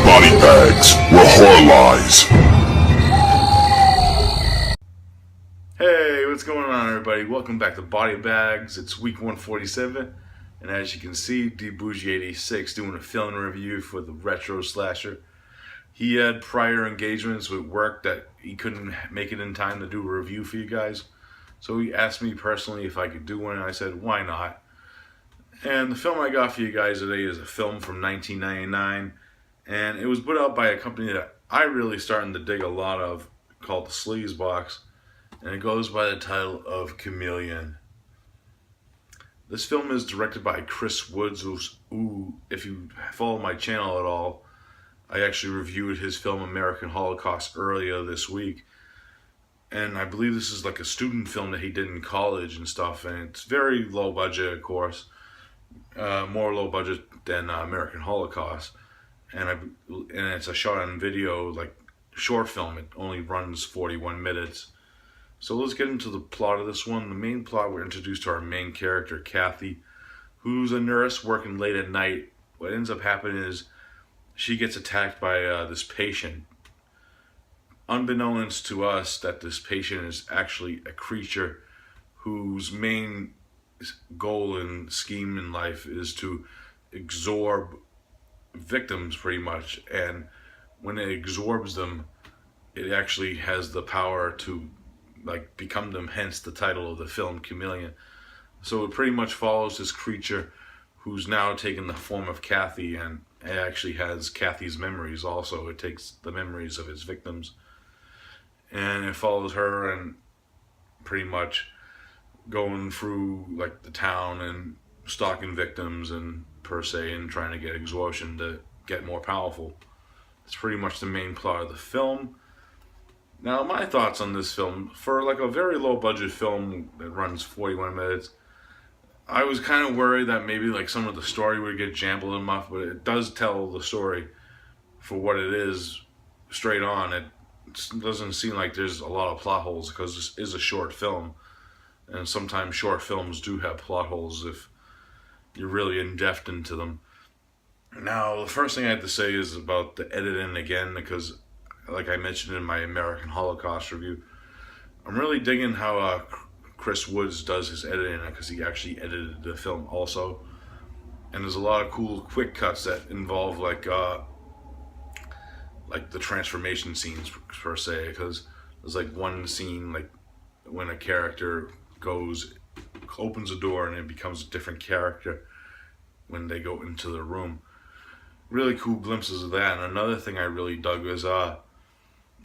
BodyBags, where horror lies. Hey, what's going on, everybody? Welcome back to BodyBags. It's week 147, and as you can see, Bourgie86 doing a film review for the retro slasher. He had prior engagements with work that he couldn't make it in time to do a review for you guys. So he asked me personally if I could do one, and I said, why not? And the film I got for you guys today is a film from 1999, and it was put out by a company that I really starting to dig a lot of, called the Sleaze Box, and it goes by the title of Chameleon. This film is directed by Chris Woods, who, if you follow my channel at all, I actually reviewed his film American Holocaust earlier this week. And I believe this is like a student film that he did in college and stuff, and it's very low budget, of course, more low budget than American Holocaust, and it's a shot on video, like short film. It only runs 41 minutes. So let's get into the plot of this one. The main plot, we're introduced to our main character, Kathy, who's a nurse working late at night. What ends up happening is she gets attacked by this patient. Unbeknownst to us, that this patient is actually a creature whose main goal and scheme in life is to absorb victims, pretty much. And when it absorbs them, it actually has the power to like become them, hence the title of the film, Chameleon. So it pretty much follows this creature who's now taken the form of Kathy, and it actually has Kathy's memories also. It takes the memories of its victims, and it follows her and pretty much going through like the town and stalking victims and per se, and trying to get exhaustion to get more powerful. It's pretty much the main plot of the film. Now, my thoughts on this film, for like a very low budget film that runs 41 minutes, I was kind of worried that maybe like some of the story would get jumbled enough, but it does tell the story for what it is straight on. It doesn't seem like there's a lot of plot holes, because this is a short film, and sometimes short films do have plot holes if you're really in-depth into them. Now, the first thing I have to say is about the editing again, because like I mentioned in my American Holocaust review, I'm really digging how Chris Woods does his editing, because he actually edited the film also. And there's a lot of cool quick cuts that involve like the transformation scenes per se, because there's like one scene like when a character opens a door and it becomes a different character when they go into the room. Really cool glimpses of that. And another thing I really dug was the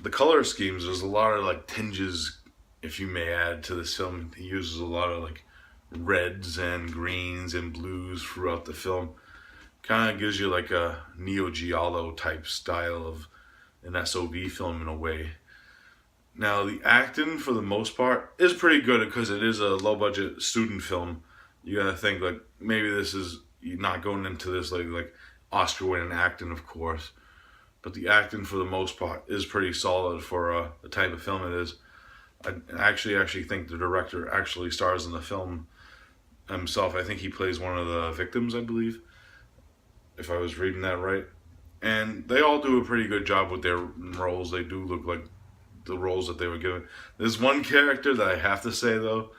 color schemes. There's a lot of like tinges, if you may add, to this film. He uses a lot of like reds and greens and blues throughout the film. Kind of gives you like a Neo Giallo type style of an SOV film in a way. Now, the acting for the most part is pretty good, because it is a low budget student film. You gotta think like maybe this is, you're not going into this like Oscar winning acting, of course, but the acting for the most part is pretty solid for the type of film it is. I actually think the director actually stars in the film himself. I think he plays one of the victims, I believe, if I was reading that right. And they all do a pretty good job with their roles. They do look like the roles that they were given. There's one character that I have to say though,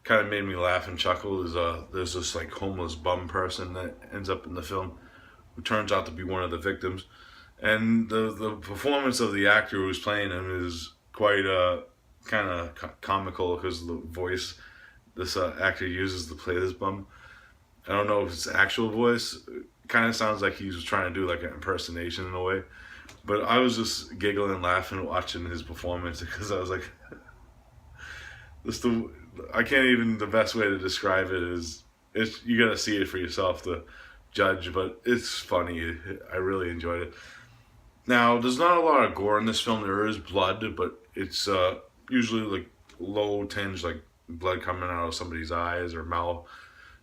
kind of made me laugh and chuckle. There's this like homeless bum person that ends up in the film, who turns out to be one of the victims. And the performance of the actor who's playing him is quite kind of comical, because the voice this actor uses to play this bum, I don't know if it's actual voice. It kind of sounds like he was trying to do like an impersonation in a way. But I was just giggling and laughing watching his performance, because I was like, I can't even, the best way to describe it is, you gotta see it for yourself to judge, but it's funny. I really enjoyed it. Now, there's not a lot of gore in this film. There is blood, but it's usually like low tinge, like blood coming out of somebody's eyes or mouth.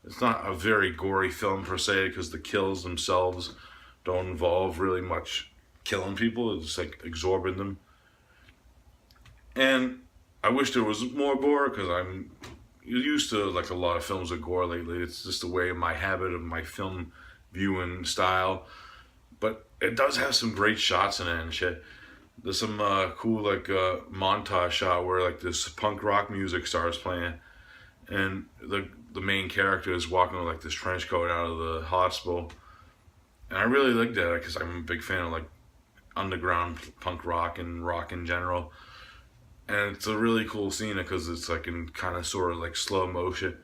It's not a very gory film per se, because the kills themselves don't involve really much killing people. It's like absorbing them. And I wish there was more gore, because I'm used to like a lot of films with gore lately. It's just the way my habit of my film viewing style. But it does have some great shots in it and shit. There's some cool like montage shot where like this punk rock music starts playing, and the main character is walking with like this trench coat out of the hospital, and I really like that because I'm a big fan of like underground punk rock and rock in general, and it's a really cool scene because it's like in kind of sort of like slow motion,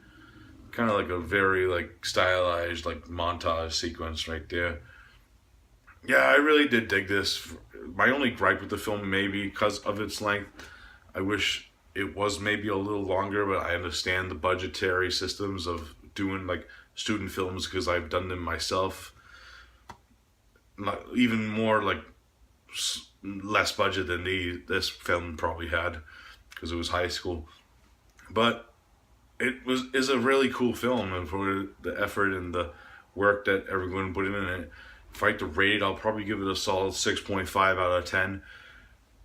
kind of like a very like stylized like montage sequence right there. Yeah, I really did dig this. My only gripe with the film, maybe because of its length, I wish it was maybe a little longer, but I understand the budgetary systems of doing like student films because I've done them myself. Not even more like less budget than this film probably had because it was high school, but it is a really cool film, and for the effort and the work that everyone put in it. If I had to rate, I'll probably give it a solid 6.5 out of 10.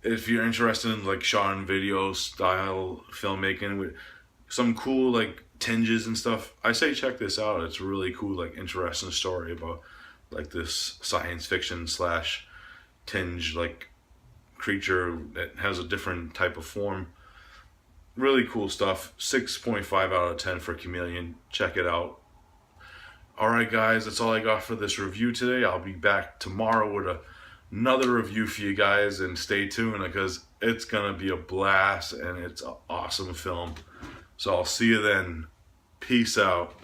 If you're interested in like shot and video style filmmaking with some cool like tinges and stuff, I say check this out. It's a really cool like interesting story about like this science fiction slash tinge like creature that has a different type of form. Really cool stuff. 6.5 out of 10 for Chameleon. Check it out. Alright guys, that's all I got for this review today. I'll be back tomorrow with another review for you guys, and stay tuned because it's gonna be a blast and it's an awesome film. So I'll see you then. Peace out.